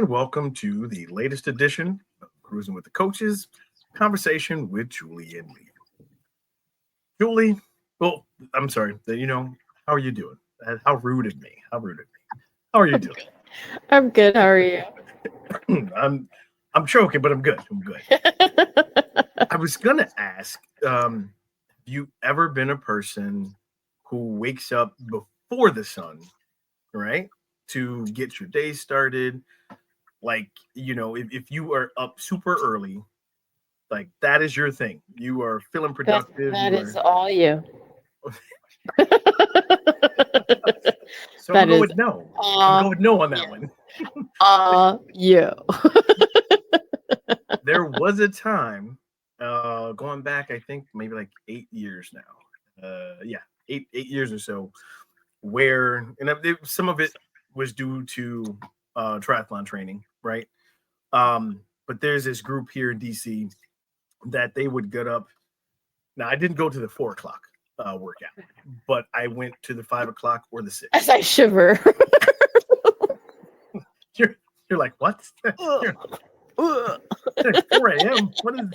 and welcome to the latest edition of Cruising with the Coaches, conversation with Julie and Lee. Julie, well, I'm sorry, how are you doing? How rude of me. How are you doing? I'm good. How are you? I'm choking, but I'm good. I was gonna ask, have you ever been a person who wakes up before the sun, right? To get your day started? Like, if you are up super early, like that is your thing. You are feeling productive. That is all you. So I'm going with no. I'm going with no on that one. You. There was a time, going back, I think maybe like 8 years now. 8 years or so, where some of it was due to triathlon training, right? But there's this group here in DC that they would get up. Now, I didn't go to the 4 o'clock workout, but I went to the 5 o'clock or the 6. As I shiver. You're like, what? 4 a.m. What is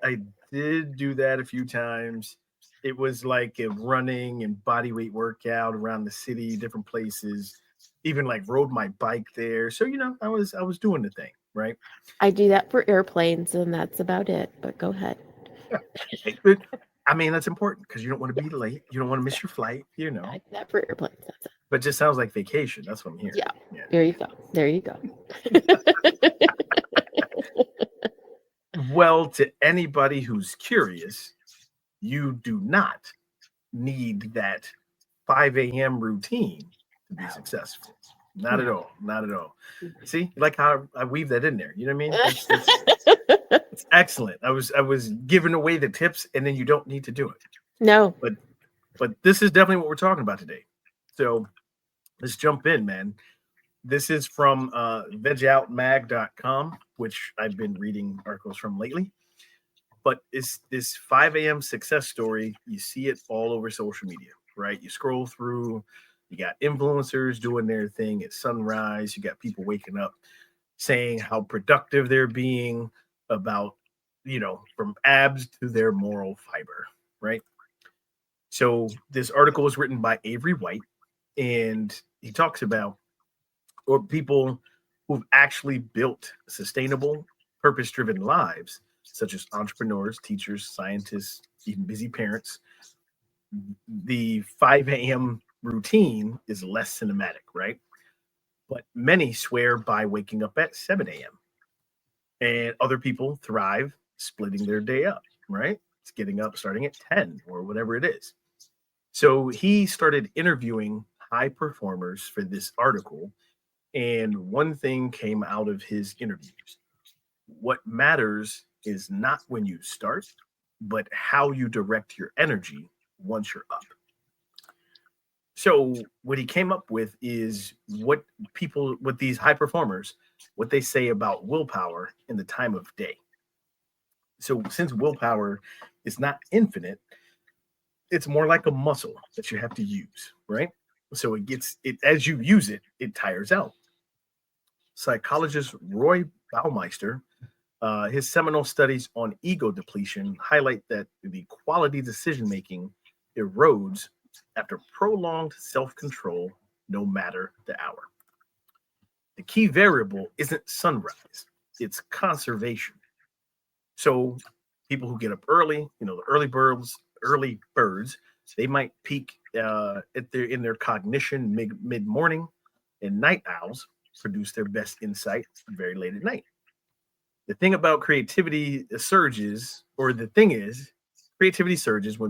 I did do that a few times. It was like a running and body weight workout around the city, different places. Even like rode my bike there. So, I was doing the thing, right? I do that for airplanes, and that's about it. But go ahead. But, I mean, that's important because you don't want to be late. You don't want to miss your flight, I do that for airplanes. That's it. But it just sounds like vacation. That's what I'm hearing. Yeah. There you go. Well, to anybody who's curious, you do not need that 5 a.m. routine to be successful. Not at all. See, like how I weave that in there. You know what I mean? It's excellent. I was giving away the tips, and then you don't need to do it. No. But this is definitely what we're talking about today. So let's jump in, man. This is from vegoutmag.com, which I've been reading articles from lately. But it's this 5 a.m. success story. You see it all over social media, right? You scroll through, you got influencers doing their thing at sunrise. You got people waking up saying how productive they're being, about, from abs to their moral fiber, right? So this article was written by Avery White, and he talks about people who've actually built sustainable, purpose-driven lives, such as entrepreneurs, teachers, scientists, even busy parents. The 5 a.m. routine is less cinematic, right? But many swear by waking up at 7 a.m. And other people thrive splitting their day up, right? It's getting up starting at 10 or whatever it is. So he started interviewing high performers for this article. And one thing came out of his interviews. What matters is not when you start, but how you direct your energy once you're up. So what he came up with is what these high performers, what they say about willpower in the time of day. So since willpower is not infinite, it's more like a muscle that you have to use, right? So it as you use it, it tires out. Psychologist Roy Baumeister, his seminal studies on ego depletion highlight that the quality decision-making erodes after prolonged self-control, no matter the hour. The key variable isn't sunrise, it's conservation. So people who get up early, the early birds, they might peak in their cognition mid-morning, and night owls produce their best insight very late at night. The thing about creativity surges when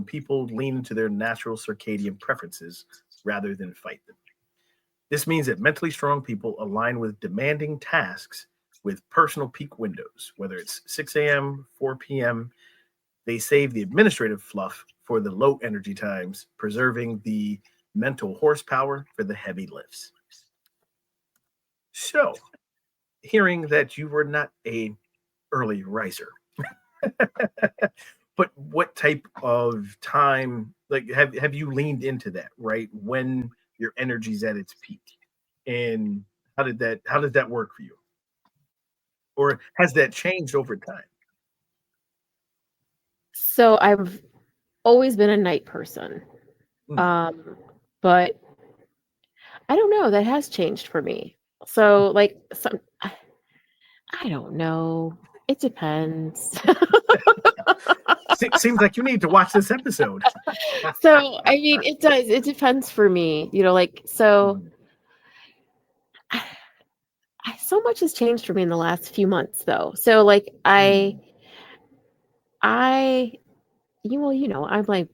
people lean into their natural circadian preferences rather than fight them. This means that mentally strong people align with demanding tasks with personal peak windows, whether it's 6 a.m., 4 p.m. They save the administrative fluff for the low energy times, preserving the mental horsepower for the heavy lifts. So, hearing that you were not a early riser, but what type of time, like, have you leaned into that, right? When your energy's at its peak. And how does that work for you? Or has that changed over time? So I've always been a night person. But I don't know, that has changed for me. So like I don't know. It depends. Seems like you need to watch this episode. So I mean, it does. It depends for me. Like so. So much has changed for me in the last few months, though. So like I'm like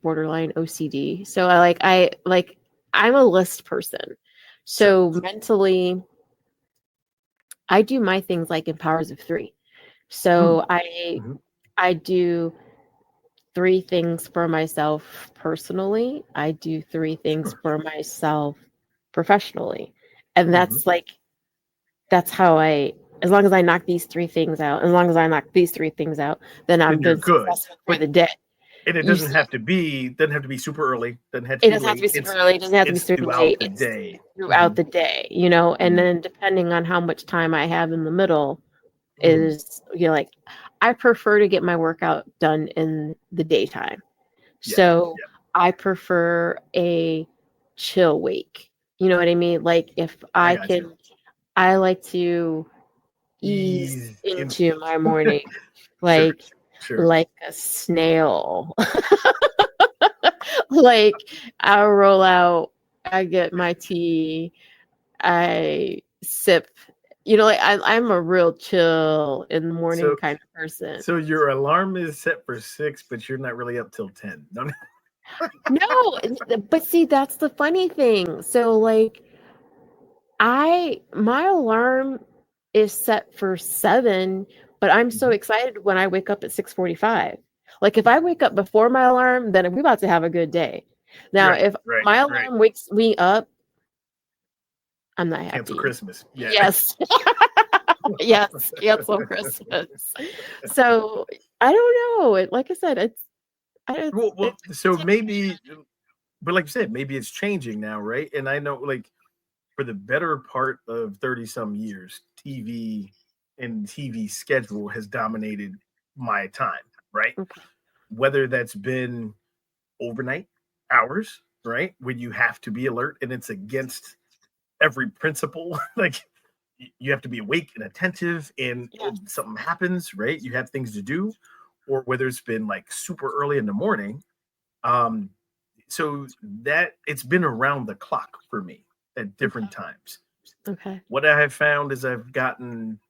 borderline OCD. So I'm a list person. So mentally, I do my things like in powers of 3. So I do 3 things for myself personally. I do 3 things for myself professionally. And that's that's how as long as I knock these 3 things out, then I'm you're been good successful for the day. And it doesn't have to be super early. Doesn't have to It be doesn't have to be late. super early. It doesn't have to be super late. It's throughout the day, and then depending on how much time I have in the middle is, like I prefer to get my workout done in the daytime. So I prefer a chill wake. You know what I mean? Like if I can, I like to ease into my morning like a snail. Like I'll roll out, I get my tea, I sip, like I'm a real chill in the morning kind of person. So your alarm is set for 6, but you're not really up till 10. No, but see, that's the funny thing. So like my alarm is set for 7, but I'm so excited when I wake up at 6:45. Like if I wake up before my alarm, then we're about to have a good day. Now, if my alarm wakes me up, I'm not happy. Cancel Christmas. Yeah. Yes. Yes, cancel Christmas. So I don't know. Like I said, maybe, but like you said, maybe it's changing now, right? And I know, like, for the better part of 30 some years, TV and TV schedule has dominated my time, right? Okay. Whether that's been overnight hours, right, when you have to be alert and it's against every principle, like you have to be awake and attentive, and something happens, right? You have things to do, or whether it's been like super early in the morning. So that it's been around the clock for me at different times. Okay. What I have found is I've gotten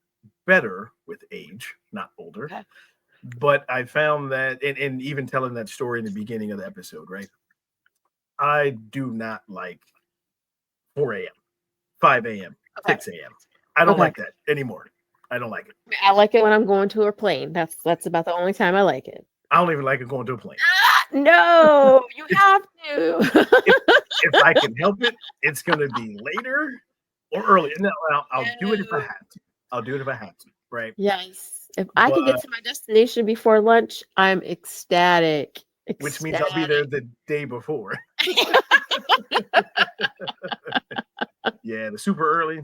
better with age, not older. Okay. But I found that, and even telling that story in the beginning of the episode, right? I do not like 4 a.m., 5 a.m., 6 a.m. I don't like that anymore. I don't like it. I like it when I'm going to a plane. That's about the only time I like it. I don't even like it going to a plane. No, you have to. if I can help it, it's going to be later or early. No, I'll do it if I have to. I'll do it if I have to, right? Yes. If I can get to my destination before lunch, I'm ecstatic. Which means I'll be there the day before. Yeah, the super early,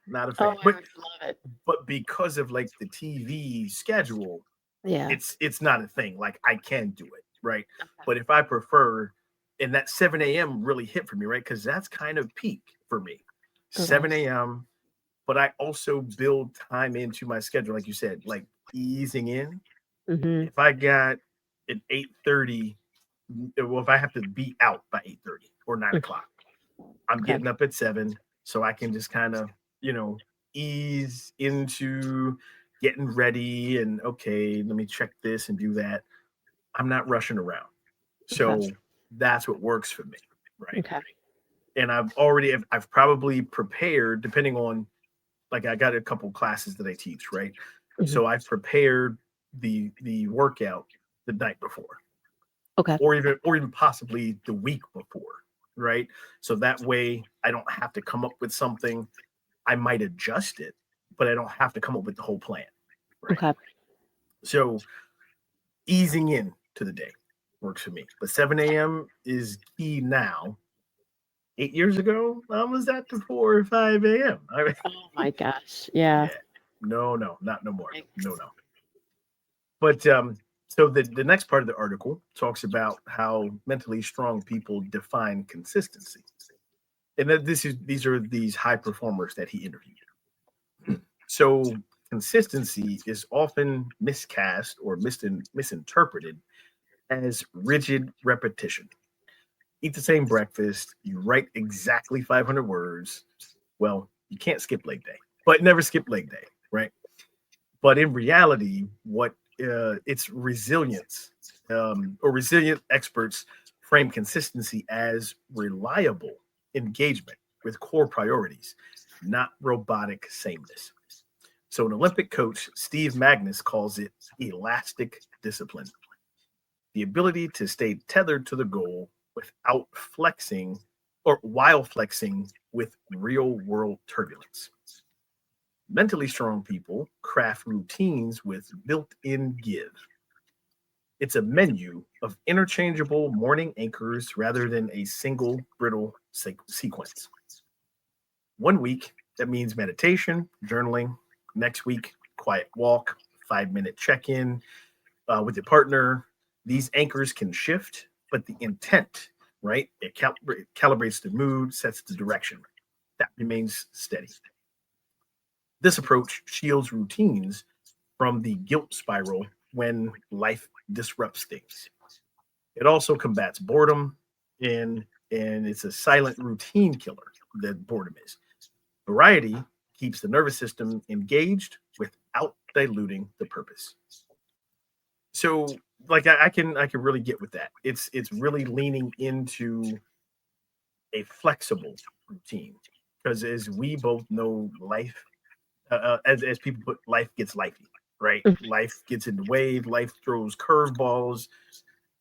not a fan. I would love it. But because of like the TV schedule, yeah, it's not a thing. Like I can do it, right? Okay. But if I prefer, and that 7 a.m. really hit for me, right? Because that's kind of peak for me. Okay. 7 a.m. But I also build time into my schedule, like you said, like easing in. Mm-hmm. If I got at 8:30, well, if I have to be out by 8:30 or 9 o'clock, I'm getting up at 7, so I can just kind of, ease into getting ready and okay, let me check this and do that. I'm not rushing around. So that's what works for me, right? Okay. And I've probably prepared, depending on, like I got a couple classes that I teach, right? Mm-hmm. So I've prepared the workout the night before. Okay. Or even possibly the week before, right? So that way I don't have to come up with something. I might adjust it, but I don't have to come up with the whole plan. Right? Okay. So easing in to the day works for me. But 7 a.m. is key now. 8 years ago, I was at the 4 or 5 a.m. Oh my gosh. Yeah. No, not no more. No. But so the next part of the article talks about how mentally strong people define consistency. And that these are these high performers that he interviewed. So consistency is often miscast or misinterpreted as rigid repetition. Eat the same breakfast, you write exactly 500 words. Well, you can't skip leg day, but never skip leg day, right? But in reality, what it's resilience or resilient experts frame consistency as reliable engagement with core priorities, not robotic sameness. So, an Olympic coach, Steve Magnus, calls it elastic discipline, the ability to stay tethered to the goal without flexing or while flexing with real world turbulence. Mentally strong people craft routines with built in give. It's a menu of interchangeable morning anchors rather than a single brittle sequence. One week, that means meditation, journaling. Next week, quiet walk, 5-minute check in with your partner. These anchors can shift, but the intent, right? It calibrates the mood, sets the direction. That remains steady. This approach shields routines from the guilt spiral when life disrupts things. It also combats boredom, and it's a silent routine killer that boredom is. Variety keeps the nervous system engaged without diluting the purpose. So, like I can really get with that. It's really leaning into a flexible routine because as we both know, life as people put, life gets lifey, right? Mhm. Life gets in the way. Life throws curveballs.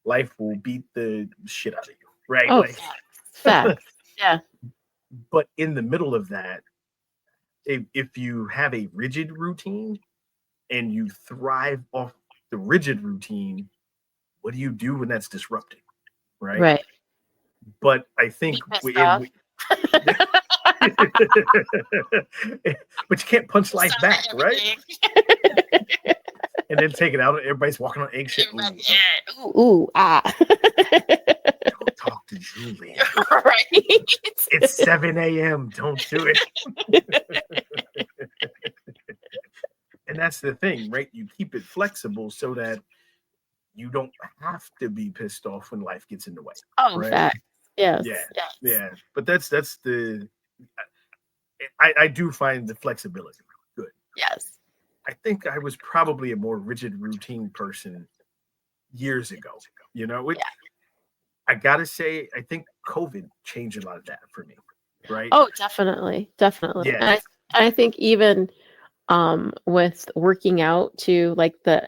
Life will beat the shit out of you, right? Oh, Like, facts. Yeah. but in the middle of that, if you have a rigid routine and you thrive off the rigid routine, what do you do when that's disrupted, right? Right. But I Be think pissed off. but you can't punch life Sound back, like right? everything. And then take it out. Everybody's walking on eggshell. Everybody, ooh, ah. Don't talk to Julie. Right. It's 7 a.m. Don't do it. And that's the thing, right? You keep it flexible so that you don't have to be pissed off when life gets in the way, Oh, right? facts. Yes. Yeah, Yes. yeah. But that's the I do find the flexibility good. Yes. I think I was probably a more rigid routine person years ago. You know, Yeah. I gotta say, I think COVID changed a lot of that for me, right? Oh, definitely. Definitely. Yeah, And I think even with working out too, like I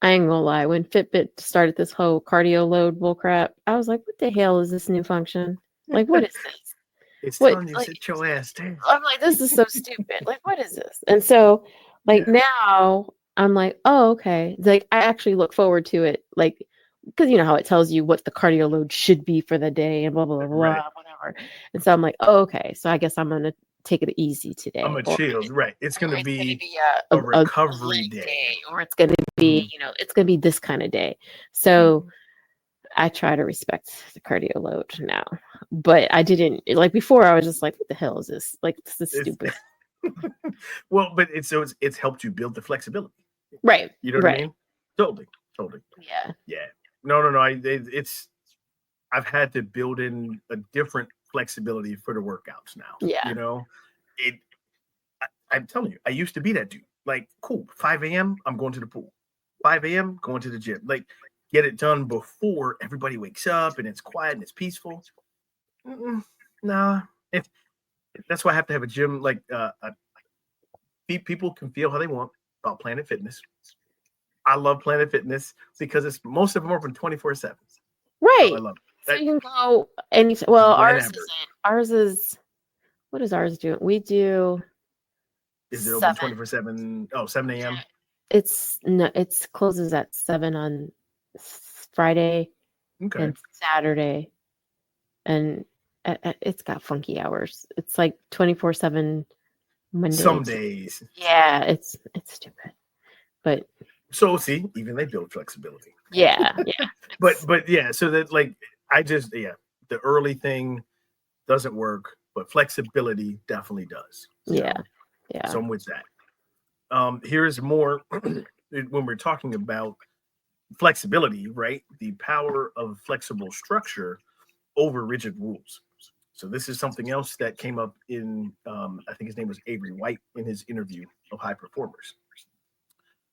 ain't gonna lie, when Fitbit started this whole cardio load bull crap, I was like, what the hell is this new function? Like, what is this? it's What, telling you like, sit your ass down. I'm like, this is so stupid. Like, what is this? And so, like, Yeah, now I'm like, oh, okay. Like, I actually look forward to it. Like, because you know how it tells you what the cardio load should be for the day and blah, blah, blah, right. blah, whatever. And so I'm like, oh, okay. So I guess I'm going to take it easy I'm today. a chill, right? It's Or gonna it's going to be be a a recovery leg day. day, or it's going to be, Mhm, it's going to be this kind of day. So mhm. I try to respect the cardio load now. But I didn't, like before, I was just like, what the hell is this? Like, this is It's stupid. well, but it's helped you build the flexibility. Right. You know what I Right. mean? Totally, totally. Yeah. Yeah. No. It's I've had to build in a different flexibility for the workouts now. Yeah. You know, it. I'm telling you, I used to be that dude. Like, cool, 5 a.m. I'm going to the pool. 5 a.m. going to the gym. Like, get it done before everybody wakes up and it's quiet and it's peaceful. Nah, if that's why I have to have a gym. Like, people can feel how they want about Planet Fitness. I love Planet Fitness because it's most of them open 24/7. So I Right. love So it. you can go any, well, ours Whenever. isn't. Ours is, what is ours doing? We do Is it open 7. 24/7? Oh, 7 a.m. It's no, it's closes at 7 on Friday Okay. and Saturday. And it's got funky hours. It's like 24/7 Monday. Some days. Yeah, it's stupid. But so see, even they build flexibility. Yeah. but yeah, so that like the early thing doesn't work, but flexibility definitely does. Yeah. So I'm with that. Here's more when we're talking about flexibility, right? The power of flexible structure over rigid rules. So this is something else that came up in, I think his name was Avery White in his interview of high performers.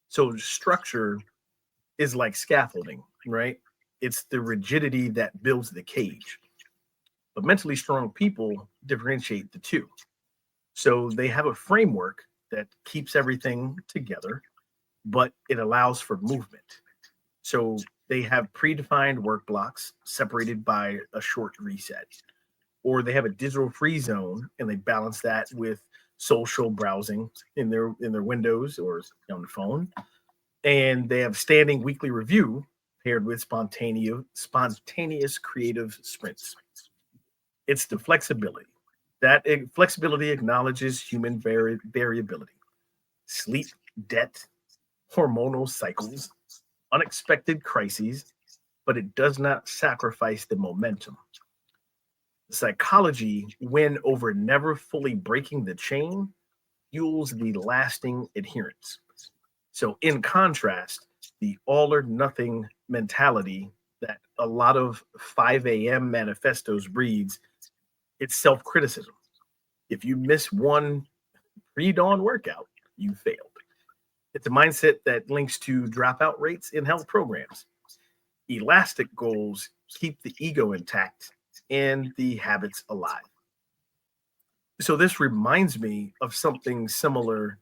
So structure is like scaffolding, right? It's the rigidity that builds the cage. But mentally strong people differentiate the two. So they have a framework that keeps everything together, but it allows for movement. So they have predefined work blocks separated by a short reset, or they have a digital free zone and they balance that with social browsing in their windows or on the phone. And they have standing weekly review paired with spontaneous creative sprints. It's the flexibility. That flexibility acknowledges human variability, sleep, debt, hormonal cycles, unexpected crises, but it does not sacrifice the momentum. Psychology, win over never fully breaking the chain, fuels the lasting adherence. So, in contrast, the all or nothing mentality that a lot of 5 a.m. manifestos breeds, it's self criticism. If you miss one pre dawn workout, you failed. It's a mindset that links to dropout rates in health programs. Elastic goals keep the ego intact and the habits alive. So, this reminds me of something similar.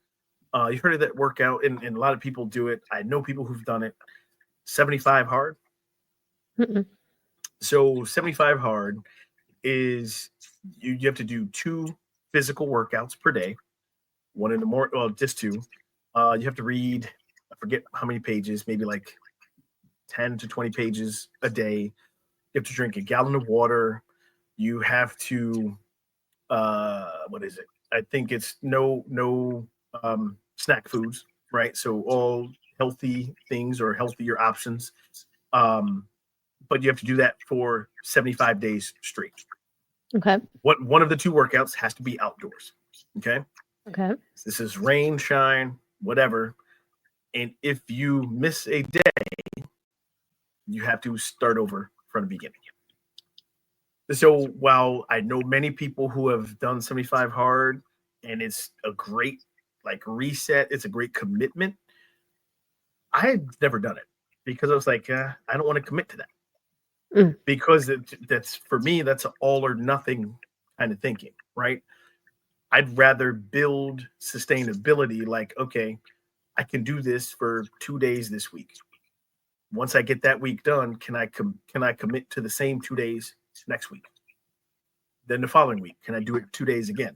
You've heard of that workout, and a lot of people do it. I know people who've done it. 75 hard. Mm-mm. So 75 hard is you have to do 2 physical workouts per day. One in the morning, well, just 2. You have to read, I forget how many pages, maybe like 10 to 20 pages a day. You have to drink a gallon of water. You have to, what is it? I think it's no snack foods, right? So all healthy things or healthier options. But you have to do that for 75 days straight. Okay. One of the 2 workouts has to be outdoors. Okay. This is rain, shine, whatever. And if you miss a day, you have to start over from the beginning. So while I know many people who have done 75 hard and it's a great like reset, it's a great commitment, I had never done it because I was like, I don't want to commit to that. Because that's for me, that's an all or nothing kind of thinking, right? I'd rather build sustainability like, okay, I can do this for 2 days this week. Once I get that week done, can I commit to the same 2 days next week? Then the following week, can I do it 2 days again?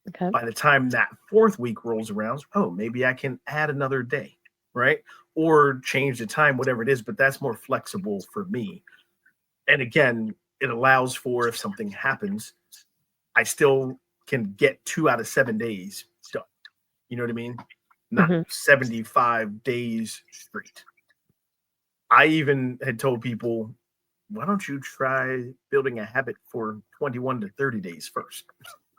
Okay. By the time that 4th week rolls around, oh, maybe I can add another day, right? Or change the time, whatever it is, but that's more flexible for me. And again, it allows for if something happens, I still can get 2 out of 7 days done. You know what I mean? Not 75 days straight. I even had told people, why don't you try building a habit for 21 to 30 days first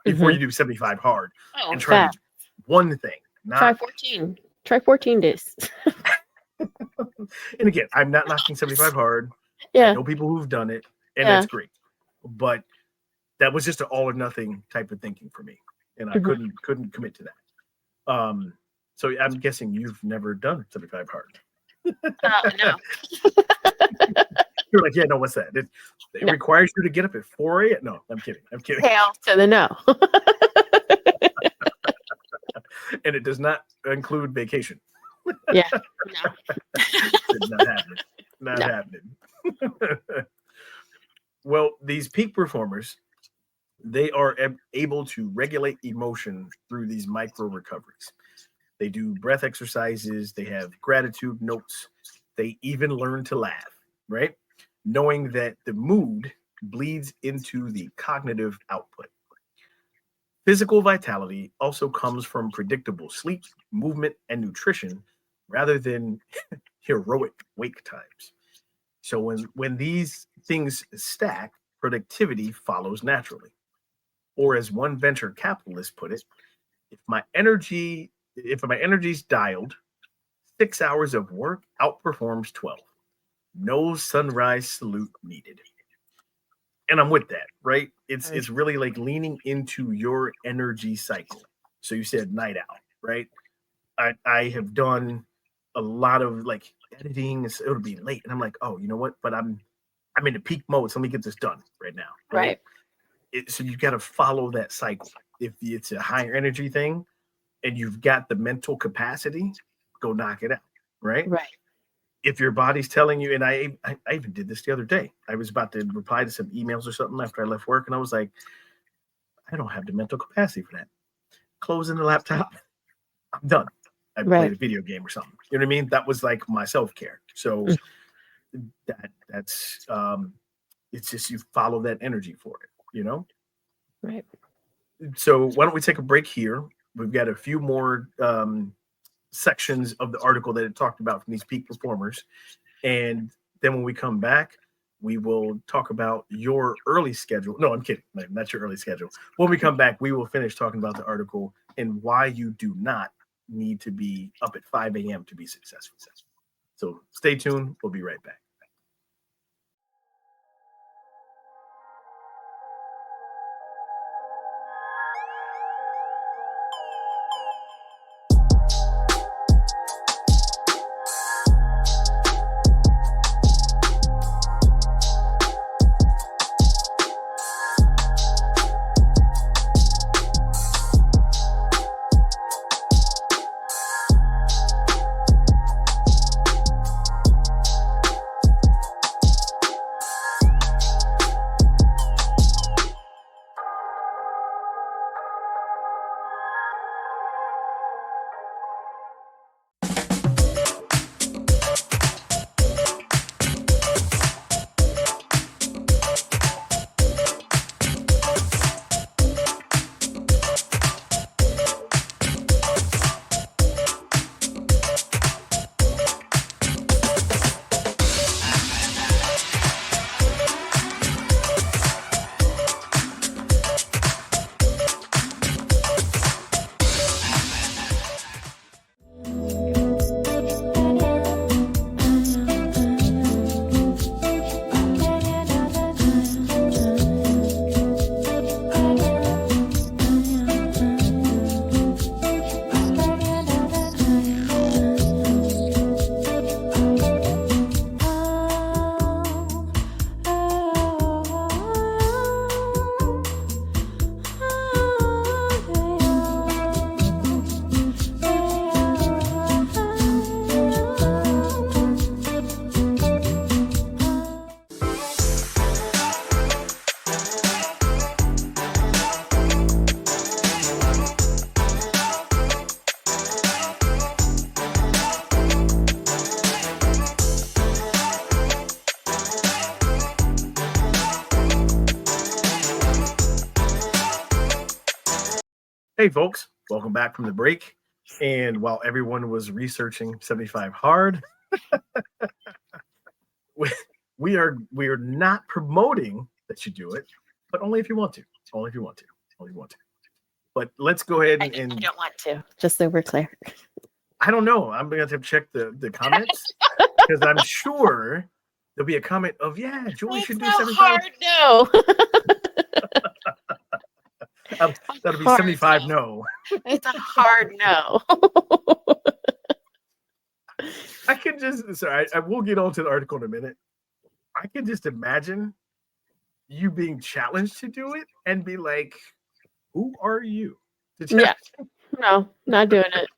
before you do 75 hard and try one thing. Try 14. Try 14 days. And again, I'm not knocking 75 hard. Yeah. I know people who've done it, and that's great. But that was just an all or nothing type of thinking for me, and I couldn't commit to that. So I'm guessing you've never done 75 hard. No. You're like, yeah, no, what's that? It requires you to get up at 4 a.m. No, I'm kidding. Hell to the no. And it does not include vacation. Yeah. No. Not happening. Not happening. Well, these peak performers, they are able to regulate emotion through these micro recoveries. They do breath exercises. They have gratitude notes. They even learn to laugh, right? Knowing that the mood bleeds into the cognitive output. Physical vitality also comes from predictable sleep, movement, and nutrition rather than heroic wake times. So when these things stack, productivity follows naturally. Or as one venture capitalist put it, if my energy's dialed, 6 hours of work outperforms 12. No sunrise salute needed. And I'm with that, right? It's really like leaning into your energy cycle. So you said night owl, right? I have done a lot of like editing. It'll be late, and I'm like, oh, you know what? But I'm in the peak mode, so let me get this done right now, right? So you got to follow that cycle. If it's a higher energy thing, and you've got the mental capacity, go knock it out, right? Right. If your body's telling you, and I even did this the other day. I was about to reply to some emails or something after I left work, and I was like, I don't have the mental capacity for that. Closing the laptop, I'm done. I played a video game or something. You know what I mean? That was like my self-care. So that's it's just you follow that energy for it, you know? Right. So why don't we take a break here? We've got a few more sections of the article that it talked about from these peak performers. And then when we come back, we will talk about your early schedule. No, I'm kidding. Not your early schedule. When we come back, we will finish talking about the article and why you do not need to be up at 5 a.m. to be successful. So stay tuned. We'll be right back. Hey, folks, welcome back from the break. And while everyone was researching 75 hard, we are not promoting that you do it, but only if you want to. Only if you want to. Only if you want to. But let's go ahead and I don't want to, just so we're clear. I don't know. I'm going to have to check the comments because I'm sure there'll be a comment of, yeah, Julie should do 75. Hard no. That'll be 75 no. It's a hard no. I can just, sorry, I will get on to the article in a minute. I can just imagine you being challenged to do it and be like, who are you? Yeah. No, not doing it.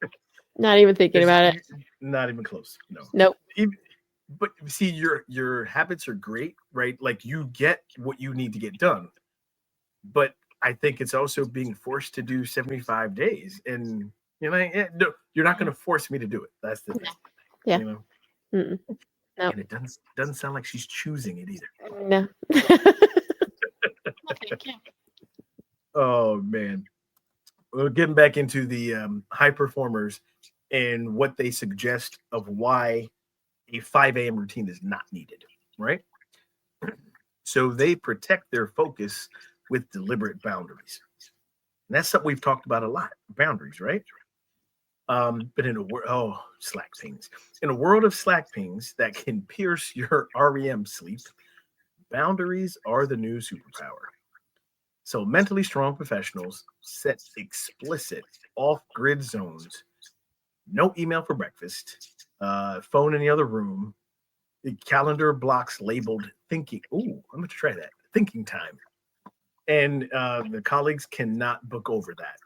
Not even thinking about it. Not even close. No. Nope. But see, your habits are great, right? Like you get what you need to get done. But I think it's also being forced to do 75 days. And you're like, no, you're not going to force me to do it. That's the thing. Yeah. You know? No. And it doesn't sound like she's choosing it either. No. Thank you. Oh man. Well, getting back into the high performers and what they suggest of why a 5 a.m. routine is not needed, right? So they protect their focus with deliberate boundaries. And that's something we've talked about a lot, boundaries, right? But in a world, Slack pings. In a world of Slack pings that can pierce your REM sleep, boundaries are the new superpower. So mentally strong professionals set explicit off-grid zones, no email for breakfast, phone in the other room, the calendar blocks labeled thinking. Ooh, I'm going to try that. Thinking time. And the colleagues cannot book over that.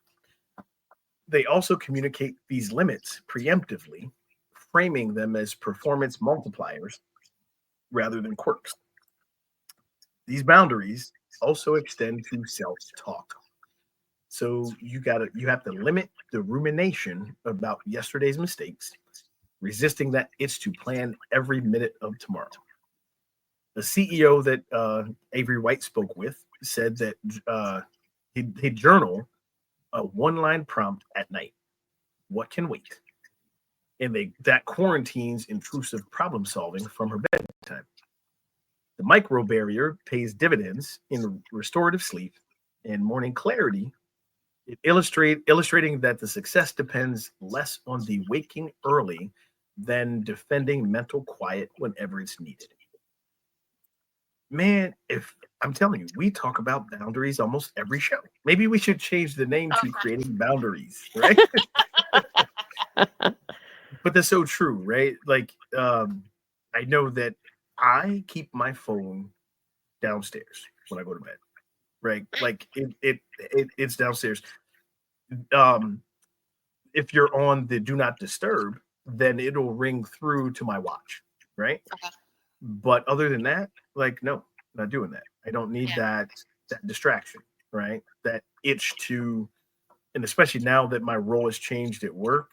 They also communicate these limits preemptively, framing them as performance multipliers rather than quirks. These boundaries also extend to self-talk. So you have to limit the rumination about yesterday's mistakes, resisting that itch to plan every minute of tomorrow. The CEO that Avery White spoke with said that he'd journal a one-line prompt at night. What can wait? And that quarantines intrusive problem solving from her bedtime. The micro barrier pays dividends in restorative sleep and morning clarity. Illustrating that the success depends less on the waking early than defending mental quiet whenever it's needed. Man, if I'm telling you, we talk about boundaries almost every show. Maybe we should change the name to Creating Boundaries, right? But that's so true, right? Like, I know that I keep my phone downstairs when I go to bed, right? Like it's downstairs. Um, if you're on the do not disturb, then it'll ring through to my watch, right? Okay. But other than that, like, no, not doing that. I don't need Yeah. that distraction, right? That itch to, and especially now that my role has changed at work,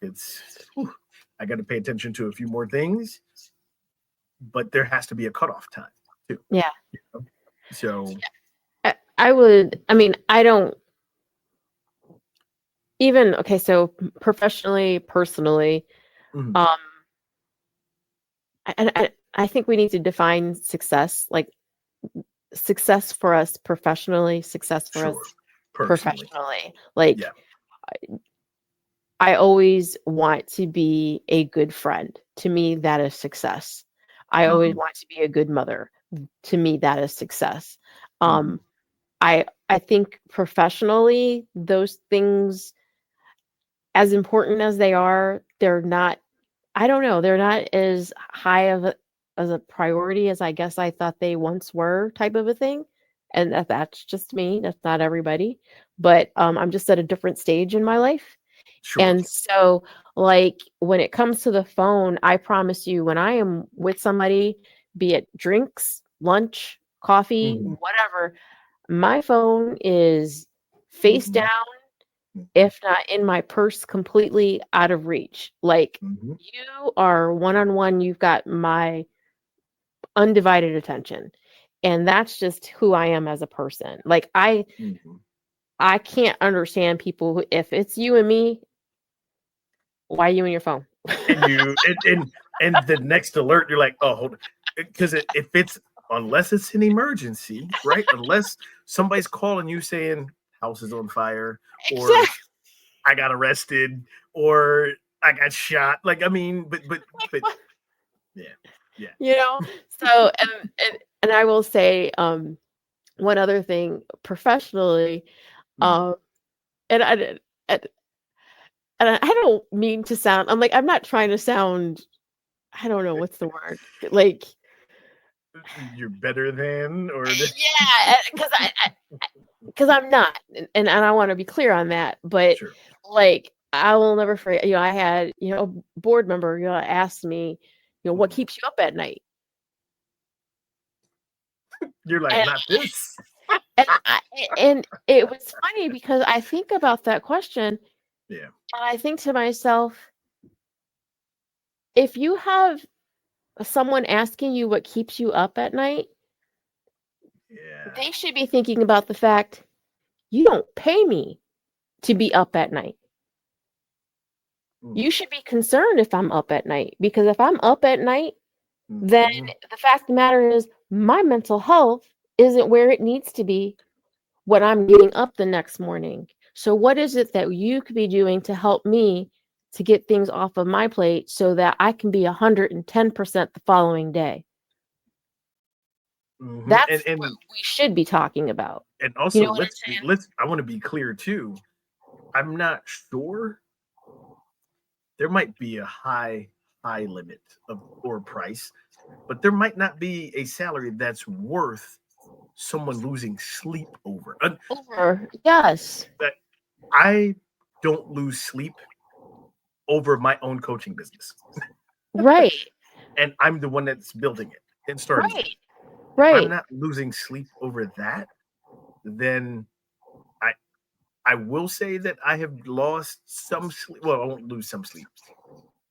I got to pay attention to a few more things, but there has to be a cutoff time too. Yeah. You know? So I don't even, okay, so professionally, personally, mhm, um, I think we need to define success, like success for us professionally, success for us sure, personally, professionally. Like, yeah, I always want to be a good friend. To me, that is success. I always hmm want to be a good mother. To me, that is success. hmm Um, I think professionally, those things, as important as they are, they're not, I don't know, they're not as high of as a priority as I guess I thought they once were, type of a thing. And that's just me. That's not everybody. But I'm just at a different stage in my life. sure, And so, like, when it comes to the phone, I promise you, when I am with somebody, be it drinks, lunch, coffee, hmm whatever, my phone is face hmm down, if not in my purse, completely out of reach. Like, hmm you are one on one, you've got my undivided attention. And that's just who I am as a person. Like, hmm I can't understand people who, if it's you and me, why are you on your phone? and and the next alert, you're like, oh, hold on, because if it's, unless it's an emergency, right? Unless somebody's calling you saying house is on fire, or Exactly. I got arrested, or I got shot. Like, I mean, but yeah, yeah. You know, so and I will say one other thing professionally, Mhm. um and and I don't mean to sound, I'm not trying to sound, I don't know what's the word, like, You're better than, or the, yeah, because I'm not, and I want to be clear on that. But sure. like, I will never forget, I had, a board member, asked me, what Mhm. keeps you up at night? You're like, And not this. and I, and it was funny because I think about that question Yeah. and I think to myself, if you have someone asking you what keeps you up at night, Yeah. They should be thinking about the fact you don't pay me to be up at night. You should be concerned if I'm up at night, because if I'm up at night, then the fact of the matter is my mental health isn't where it needs to be when I'm getting up the next morning. So what is it that you could be doing to help me to get things off of my plate so that I can be 110% the following day? That's And what we should be talking about. And also, You know what I'm saying? I want to be clear too. I'm not sure. There might be a high limit of or price, but there might not be a salary that's worth someone losing sleep over. Yes. But I don't lose sleep over my own coaching business. Right. And I'm the one that's building it and starting it. Right. If I'm not losing sleep over that, then I will say that I have lost some sleep. Well, I won't lose some sleep,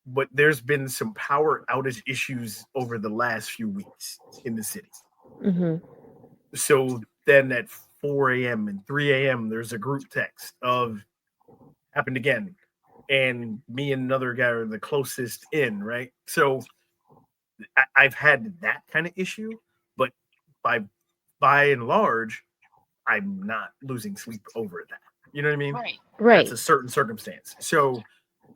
but there's been some power outage issues over the last few weeks in the city. So then at 4 a.m. and 3 a.m., there's a group text of happened again. And me and another guy are the closest in, right? So I've had that kind of issue, but by and large, I'm not losing sleep over that. You know what I mean? Right. That's a certain circumstance. So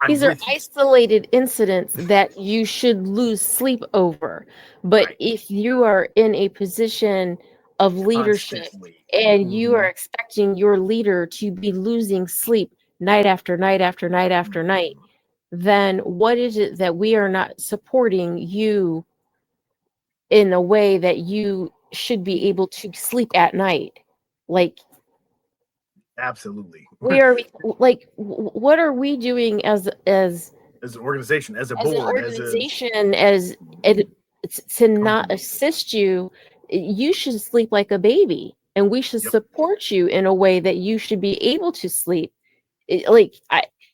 these are isolated incidents that you should lose sleep over. But if you are in a position of leadership and you are expecting your leader to be losing sleep night after night after night after night, then what is it that we are not supporting you in a way that you should be able to sleep at night? Like, absolutely. We are like, what are we doing as an organization, as a board, an organization, to not assist you? You should sleep like a baby, and we should support you in a way that you should be able to sleep.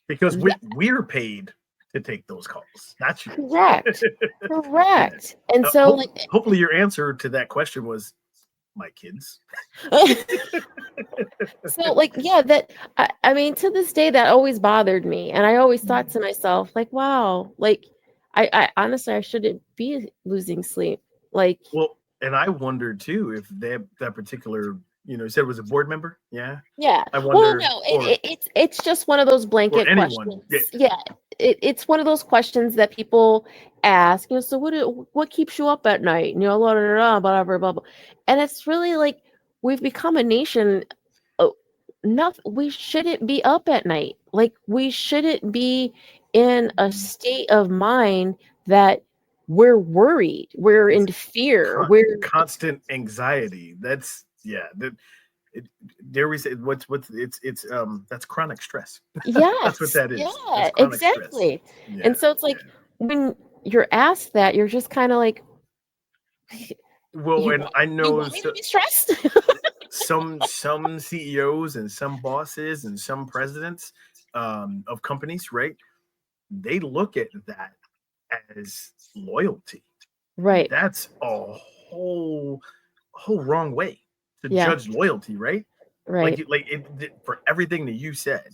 Because we're paid to take those calls, not you. Correct. Correct. And so, hopefully, your answer to that question was my kids. So that I mean, to this day that always bothered me, and I always thought to myself, like, wow, like I honestly I shouldn't be losing sleep. Well, and I wondered too if that particular, you said it was a board member. Yeah. I wonder. Well, no, it's just one of those blanket questions. Yeah. It's one of those questions that people ask. So what keeps you up at night? Blah, blah, blah, blah, blah, blah. And it's really like we've become a nation. We shouldn't be up at night. Like, we shouldn't be in a state of mind that we're worried, we're in fear, we're constant anxiety. That's dare we say it's that's chronic stress. Yes, that's what that is. Yeah, exactly. And so it's like when you're asked that, you're just kind of like, well, and I know you want me to be stressed. some CEOs and some bosses and some presidents of companies, right? They look at that as loyalty. Right. That's a whole wrong way to judge loyalty, right? Right. For everything that you said,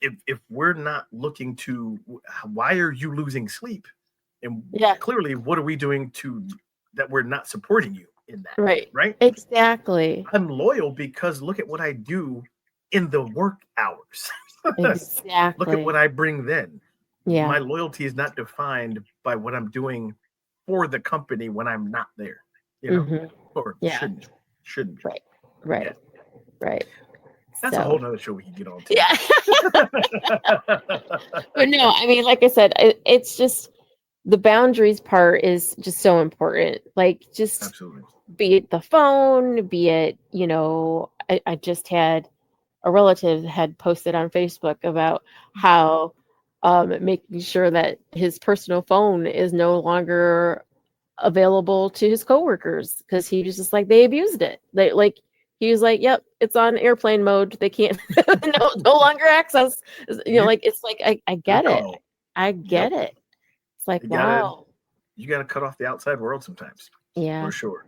if we're not looking to, why are you losing sleep? And clearly, what are we doing that we're not supporting you in that? Right? Exactly. I'm loyal because look at what I do in the work hours. Exactly. Look at what I bring then. Yeah. My loyalty is not defined by what I'm doing for the company when I'm not there, or shouldn't be. Right. That's a whole nother show we can get on to. Yeah. But no, I mean, like I said, it's just the boundaries part is just so important. Like, just absolutely. Be it the phone, be it, I just had a relative had posted on Facebook about how making sure that his personal phone is no longer available to his coworkers, because he was just like, they abused it. He was like, yep, it's on airplane mode. They can't no longer access. It's like, I get it. I get it. It's like, wow. You got to cut off the outside world sometimes. Yeah. For sure.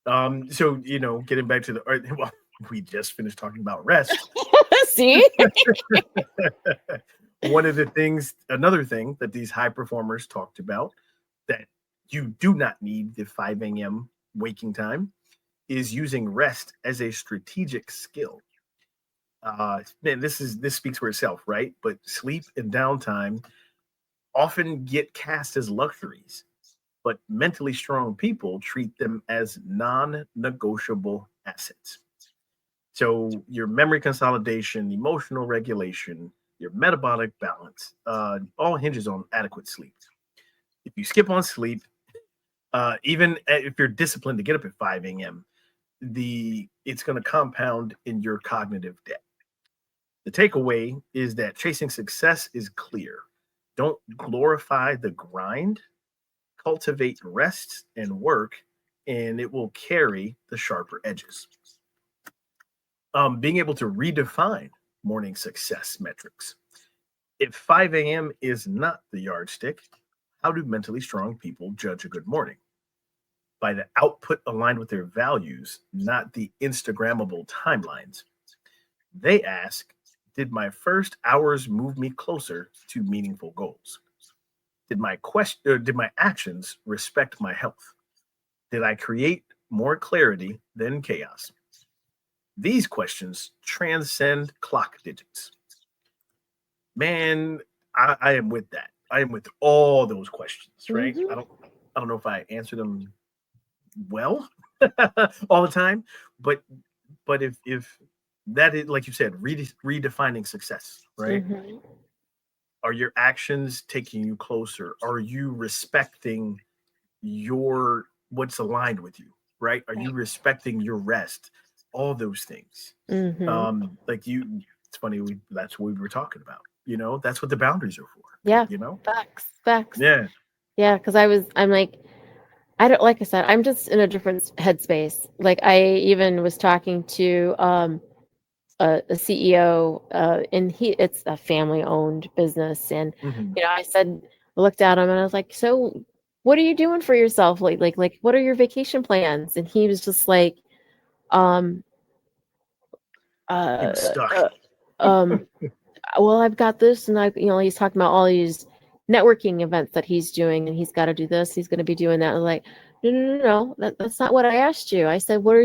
So getting back to well, we just finished talking about rest. See? Another thing that these high performers talked about, that you do not need the 5 a.m. waking time, is using rest as a strategic skill. Man, this speaks for itself, right? But sleep and downtime often get cast as luxuries, but mentally strong people treat them as non-negotiable assets. So your memory consolidation, emotional regulation, your metabolic balance, all hinges on adequate sleep. If you skip on sleep, even if you're disciplined to get up at 5 a.m., it's going to compound in your cognitive debt. The takeaway is that chasing success is clear. Don't glorify the grind, cultivate rest and work, and it will carry the sharper edges. Being able to redefine morning success metrics. If 5 a.m. is not the yardstick, how do mentally strong people judge a good morning? By the output aligned with their values, not the Instagrammable timelines. They ask, did my first hours move me closer to meaningful goals? Did my actions respect my health? Did I create more clarity than chaos? These questions transcend clock digits. Man, I am with that. I am with all those questions, right? Mm-hmm. I don't know if I answer them well all the time, but if that is, like you said, redefining success, right? Mm-hmm. Are your actions taking you closer? Are you respecting what's aligned with you, right? Are you respecting your rest? All those things. Mm-hmm. It's funny, that's what we were talking about. That's what the boundaries are for. Yeah. Facts. Yeah. Yeah, because I'm like, I don't, like I said, I'm just in a different headspace. Like I even was talking to a CEO, and it's a family owned business, and Mm-hmm. I said, I looked at him and I was like, so what are you doing for yourself? Like what are your vacation plans? And he was just like, um, He was uh, stuck. uh well, I've got this, and he's talking about all these networking events that he's doing, and he's got to do this, he's going to be doing that. I'm like, no, that's not what I asked you. I said, what are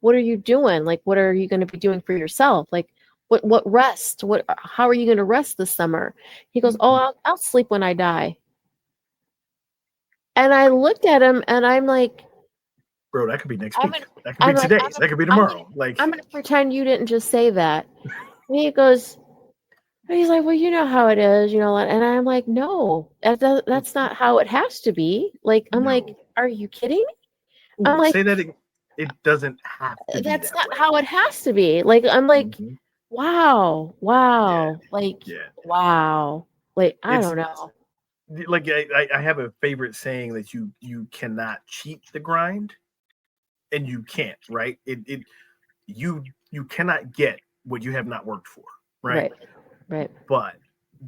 what are you doing? Like, what are you going to be doing for yourself? Like, what rest? How are you going to rest this summer? He goes, oh, I'll sleep when I die. And I looked at him, and I'm like, Bro, that could be next I'm week. gonna, That could be today. That could be tomorrow. I'm gonna pretend you didn't just say that. And he goes, and he's like, well, you know how it is, and I'm like, no, that's not how it has to be. Like, I'm like, No. are you kidding? I'm Ooh, like, say that it doesn't have to be that's that not way. how it has to be. Like, I'm like, Mhm. wow, Yeah. like, Yeah. wow, like, I It's don't know. like I have a favorite saying that you cannot cheat the grind, and you can't, right? You cannot get what you have not worked for, right? Right. But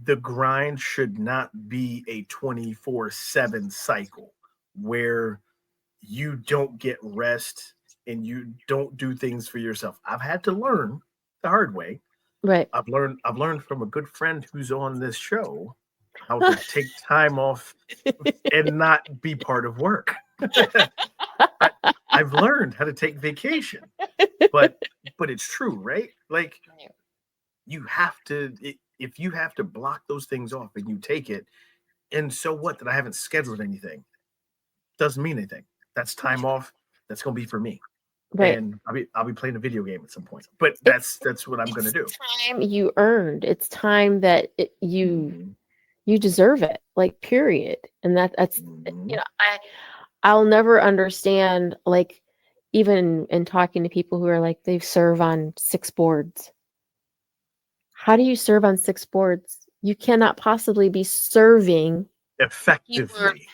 the grind should not be a 24/7 cycle where you don't get rest and you don't do things for yourself. I've had to learn the hard way. Right. I've learned from a good friend who's on this show how to take time off and not be part of work. I, I've learned how to take vacation, but it's true, right? Like, you have to, if you have to block those things off and you take it, and so what that I haven't scheduled anything, doesn't mean anything. That's time off. That's going to be for me. Right. And I'll be playing a video game at some point. But It's that's what I'm going to do. time you earned. It's time that you Mhm. deserve it. Like, period. And that's Mhm. I'll never understand, like, even in talking to people who are like, they've served on 6 boards. How do you serve on 6 boards? You cannot possibly be serving. Keyword, Effectively.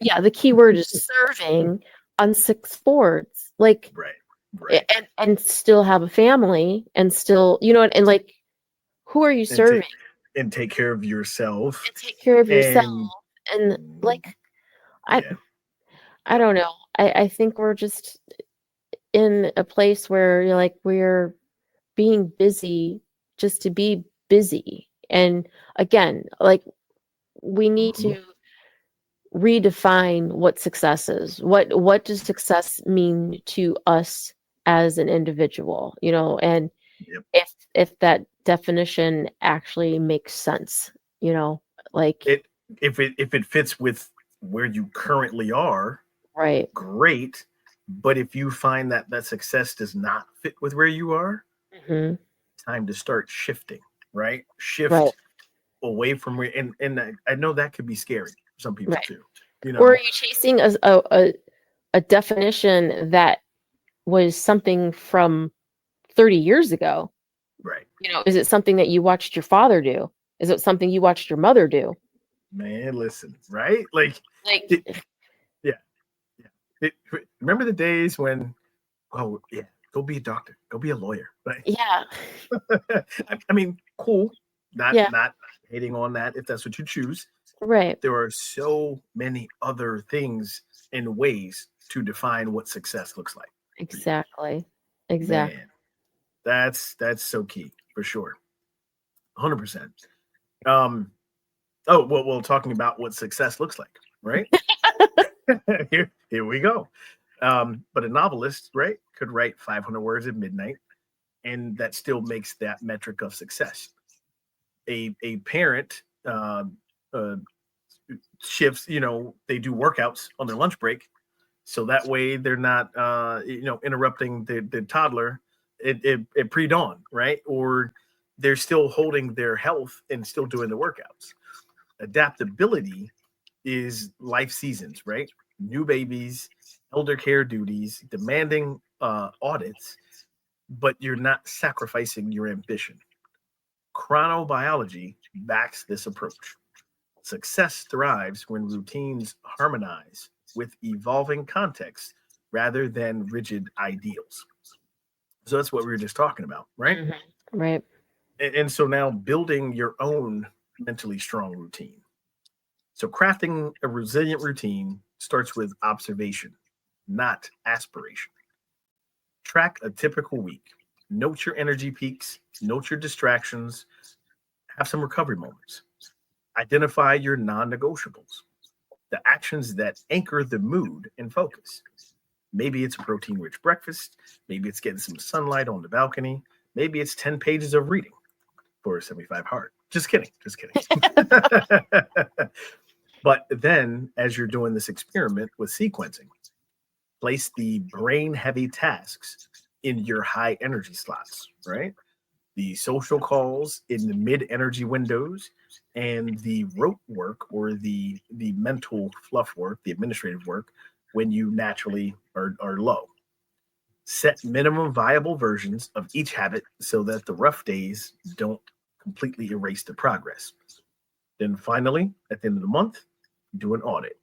yeah, the keyword is serving on 6 boards. Like, Right. and still have a family, and still, and like, who are you And serving? take care of yourself. And take care of yourself. And And like, I yeah. I don't know. I think we're just in a place where you're like we're being busy just to be busy. And again, like we need Mhm. to redefine what success is. What does success mean to us as an individual, and Yep. if that definition actually makes sense, like It if it fits with where you currently are, right. great. But if you find that that success does not fit with where you are, Hmm. time to start shifting, right? Right. Shift away from where, and I know that could be scary for some people Right. too. Or are you chasing a definition that was something from 30 years ago? Right, Is it something that you watched your father do? Is it something you watched your mother do? man. Listen, right? Like, Like, it, yeah, yeah. Remember the days when, oh yeah, go be a doctor, go be a lawyer, right? yeah, I mean, cool. yeah, Not hating on that if that's what you choose. right. There are so many other things and ways to define what success looks like for you. Exactly. Exactly. Man, that's so key for sure. 100%. Um, oh, well, talking about what success looks like, right? Here we go. But a novelist, right, could write 500 words at midnight, and that still makes that metric of success. A parent uh, shifts, they do workouts on their lunch break, so that way they're not, interrupting the toddler at pre-dawn, right? Or they're still holding their health and still doing the workouts. Adaptability is life seasons, right? New babies, elder care duties, demanding audits, but you're not sacrificing your ambition. Chronobiology backs this approach. Success thrives when routines harmonize with evolving contexts rather than rigid ideals. So that's what we were just talking about, right? Hmm. Right. And so now building your own mentally strong routine. So crafting a resilient routine starts with observation, not aspiration. Track a typical week. Note your energy peaks, note your distractions, have some recovery moments. Identify your non negotiables, the actions that anchor the mood and focus. Maybe it's a protein rich breakfast. Maybe it's getting some sunlight on the balcony. Maybe it's 10 pages of reading for a 75 hard. Just kidding. Just kidding. But then, as you're doing this experiment with sequencing, place the brain heavy tasks in your high energy slots, right? The social calls in the mid energy windows, and the rote work or the mental fluff work, the administrative work, when you naturally are low. Set minimum viable versions of each habit so that the rough days don't completely erase the progress. Then finally, at the end of the month, do an audit.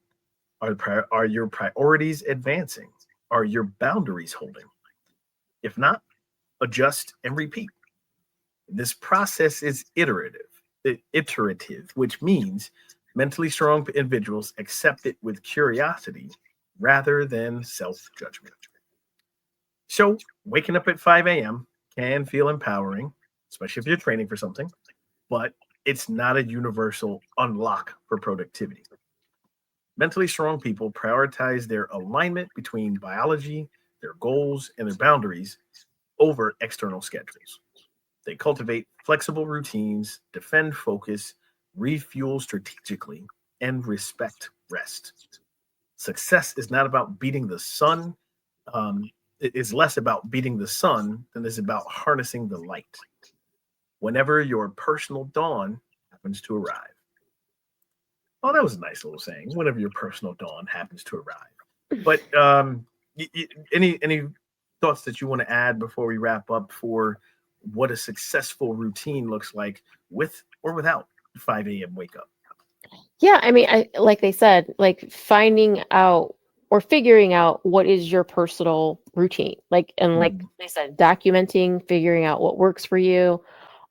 Are your priorities advancing? Are your boundaries holding? If not, adjust and repeat. This process is iterative, which means mentally strong individuals accept it with curiosity rather than self judgment. So, waking up at 5 a.m. can feel empowering, especially if you're training for something, but it's not a universal unlock for productivity. Mentally strong people prioritize their alignment between biology, their goals, and their boundaries over external schedules. They cultivate flexible routines, defend focus, refuel strategically, and respect rest. Success is not about beating the sun. It is less about beating the sun than it is about harnessing the light whenever your personal dawn happens to arrive. Oh, that was a nice little saying. Whenever your personal dawn happens to arrive. But any thoughts that you want to add before we wrap up for what a successful routine looks like with or without 5 a.m. wake up? Yeah, I mean, I like they said, like finding out or figuring out what is your personal routine. Like and like Mm, they said, documenting, figuring out what works for you.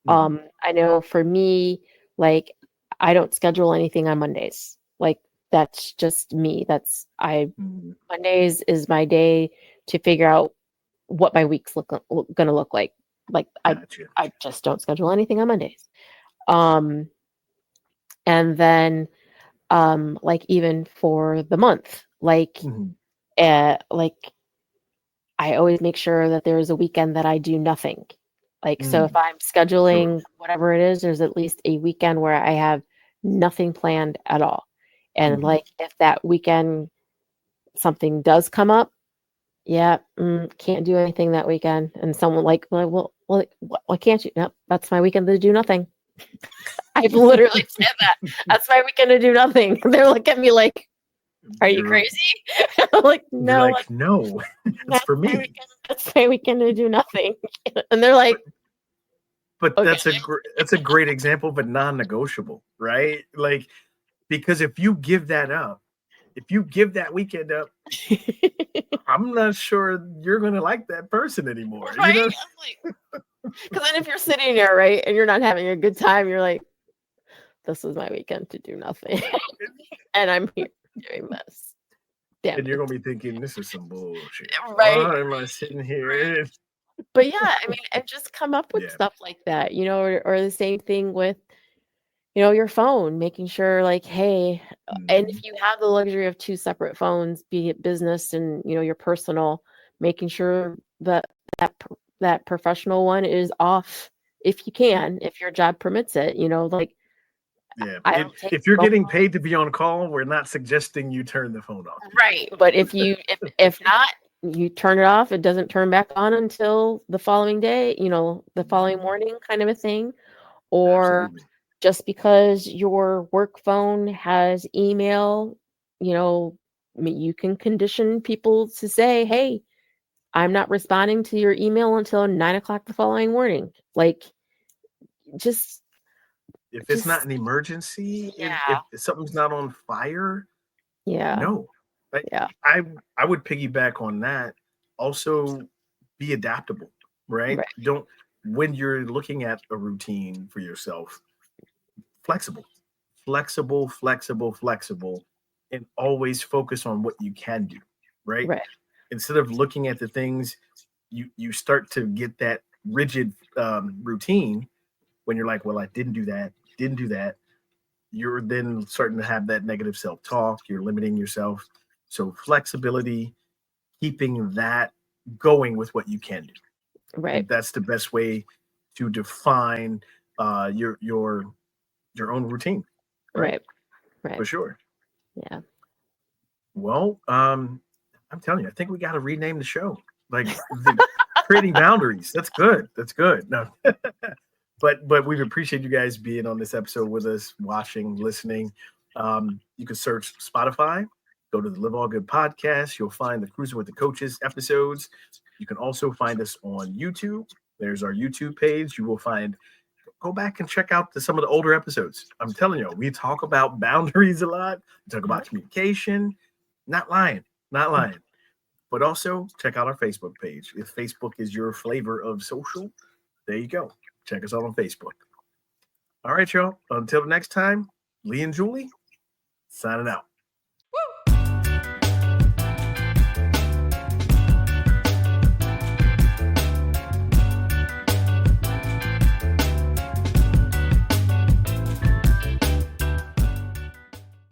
mm, I know for me, like I don't schedule anything on Mondays. Like That's just me. Mhm. Mondays is my day to figure out what my week's gonna look like. Like Gotcha. I just don't schedule anything on Mondays. And then like even for the month, Mhm. like I always make sure that there's a weekend that I do nothing. Like, so if Mhm. I'm Sure. scheduling whatever it is, there's at least a weekend where I have nothing planned at all. And Mhm. like, if that weekend something does come up, yeah, can't do anything that weekend. And someone like, why can't you? Nope, that's my weekend to do nothing. I've literally said that. That's my weekend to do nothing. They're looking at me like, are you You're crazy? I'm like, you're no, like, no, it's that's for my me. weekend. That's my weekend to do nothing. And they're like, But okay. that's a great example, but non-negotiable, right? Like, because if you give that up, if you give that weekend up, I'm not sure you're gonna like that person anymore. You Right? know? I'm like, because then if you're sitting there, right, and you're not having a good time, you're like, this is my weekend to do nothing. And I'm here doing this. Damn And you're it. gonna be thinking, this is some bullshit. Right. Why am I sitting here? But yeah, I mean, and just come up with Yeah. stuff like that, or the same thing with, your phone, making sure like, hey, and if Mhm. you have the luxury of two separate phones, be it business and, your personal, making sure that that professional one is off if you can, if your job permits it, like Yeah. I don't take If you're both getting phones. paid to be on call, we're not suggesting you turn the phone off. Right. But if not, you turn it off, it doesn't turn back on until the following day, the following morning kind of a thing. Or Absolutely. just because your work phone has email, you can condition people to say, hey, I'm not responding to your email until 9 o'clock the following morning. Like, just, If it's not just, an emergency, if yeah, something's not on fire, yeah, no. I, yeah, I I would piggyback on that. Also, be adaptable, right? right, Don't when you're looking at a routine for yourself, flexible, flexible, and always focus on what you can do, right? right, Instead of looking at the things, you start to get that rigid routine when you're like, well, I didn't do that. You're then starting to have that negative self-talk. You're limiting yourself. So flexibility, keeping that going with what you can do. I right, think that's the best way to define your own routine, right? right, right. For sure. Yeah. Well, I'm telling you, I think we got to rename the show. Like the creating boundaries. That's good. That's good. No, but we appreciate you guys being on this episode with us, watching, listening. You can search Spotify, go to the Live All Good podcast. You'll find the Cruising with the Coaches episodes. You can also find us on YouTube. There's our YouTube page. You will find go back and check out some of the older episodes. I'm telling you, we talk about boundaries a lot. We talk about Yep. communication. Not lying, not lying. But also check out our Facebook page. If Facebook is your flavor of social, there you go. Check us out on Facebook. All right, y'all. Until the next time, Lee and Julie signing out.